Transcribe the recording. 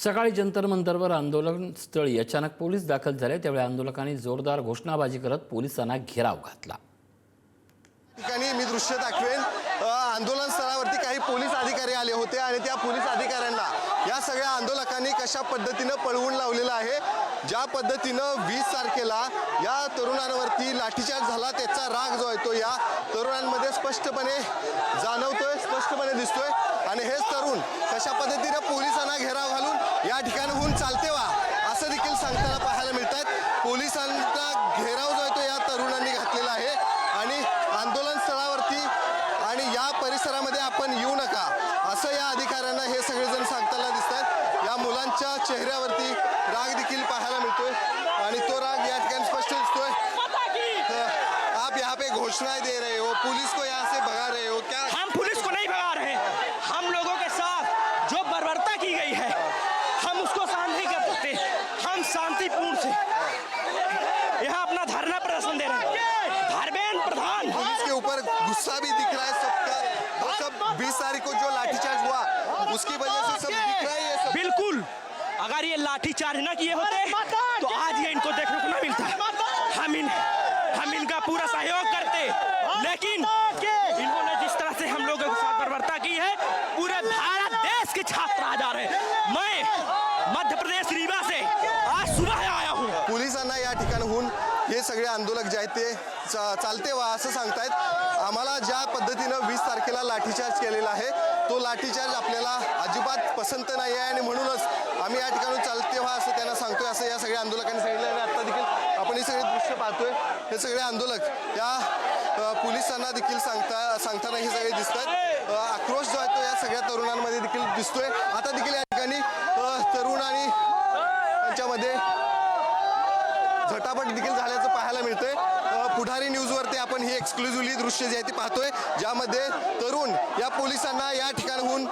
सकाळी जंतर मंतरवर आंदोलन स्थळी अचानक पोलीस दाखल झाले। त्यावेळी आंदोलकांनी जोरदार घोषणाबाजी करत पोलिसांना घेराव घातला। ठिकाणी मी दृश्य दाखवेन। आंदोलन स्थळावरती काही पोलीस अधिकारी आले होते आणि त्या पोलीस अधिकाऱ्यांना या सगळ्या आंदोलकांनी कशा पद्धतीने पळवून लावलेलं आहे। ज्या पद्धतीनं 20 तारखेला या तरुणांवरती लाठीचार्ज झाला त्याचा राग जो आहे तो या तरुणांमध्ये स्पष्टपणे जाणवतोय, स्पष्टपणे दिसतोय। आणि हेच तरुण कशा पद्धतीने पोलिसांना घेराव घालून या ठिकाणाहून चालते वा असं देखील सांगताना पाहायला मिळतात। पोलिसांचा घेराव जो आहे तो या तरुणांनी घातलेला आहे आणि आंदोलन स्थळावरती आणि या परिसरामध्ये आपण येऊ नका असं या अधिकाऱ्यांना हे सगळेजण सांगताना दिसतात। या मुलांच्या चेहऱ्यावरती राग देखील पाहायला मिळतोय आणि तो राग या ठिकाणी स्पष्ट दिसतोय। आप यहाँ पे घोषणाएं दे रहे हो, पुलिस को यहाँ से भगा रहे हो, क्या? हम पुलिस को नहीं भगा रहे हैं। हम लोगों के साथ जो बर्बरता की गई है हम उसको सहन नहीं कर सकते। हम शांतिपूर्ण से यहाँ अपना धरना प्रदर्शन दे रहे हैं। धर्मेंद्र प्रधान पुलिस के ऊपर गुस्सा भी दिख रहा है सबका। वो सब 20 तारीख को जो लाठीचार्ज हुआ उसकी वजह से सब दिख रहा है ये सब। बिल्कुल, अगर ये लाठीचार्ज न किए होते तो आज ये इनको देखने को न मिलता। हम इनका पूरा सहयोग करते, लेकिन इन्होंने जिस तरह से हम लोगों के साथ बर्बरता की है, पूरे भारत देश के छात्र आज आ रहे हैं। मैं मध्य प्रदेश रीवा से आज सुबह आया हूँ। पोलिसांना या ठिकाणाहून हे सगळे आंदोलक जे आहेत ते चालते वा असं सांगतायत। आम्हाला ज्या पद्धतीनं 20 तारखेला लाठीचार्ज केलेला आहे तो लाठीचार्ज आपल्याला अजिबात पसंत नाही आहे आणि म्हणूनच आम्ही या ठिकाणून चालते व्हा असं त्यांना सांगतोय असं या सगळ्या आंदोलकांनी सांगितलं। आणि आता देखील आपण हे सगळे दृश्य पाहतोय। हे सगळे आंदोलक या पोलिसांना देखील सांगताना हे सगळे दिसतात। आक्रोश जो आहे तो या सगळ्या तरुणांमध्ये देखील दिसतोय। आता देखील या ठिकाणी तरुण आणि त्यांच्यामध्ये झटापट देखील झाल्याचं पाहायला मिळतंय। पुढारी न्यूजवरती आपण ही एक्सक्लुझिव्हली दृश्य जे आहे ते पाहतोय ज्यामध्ये तरुण या पोलिसांना या ठिकाणाहून